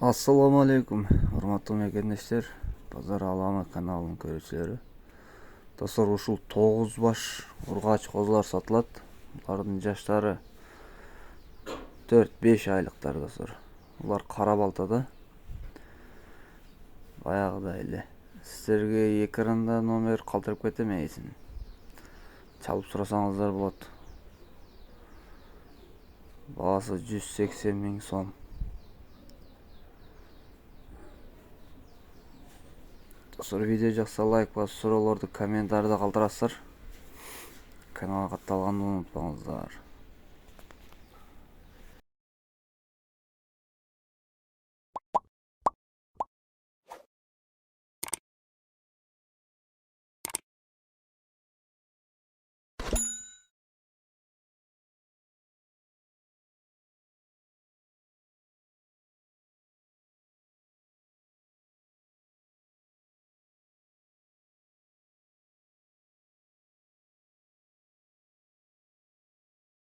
Assalamu алейкум, урматтуу мекендештер, Базар Алаңы каналынын көрүүчүлөрү. Достор, ушул 9 баш ургач козулар сатылат. Булардын жаштары 4-5 айлыктар, достор. Булар кара балтада. Баягыдай эле. Сиздерге экранда номер калтырып кетем, эсин. Чалып сурасаңыздар болот. Баасы 180 миң сом. Достор, видео жакса лайк басып, суроолорду комментарийда калтырасыздар. Каналга катталганды унутпаңыздар.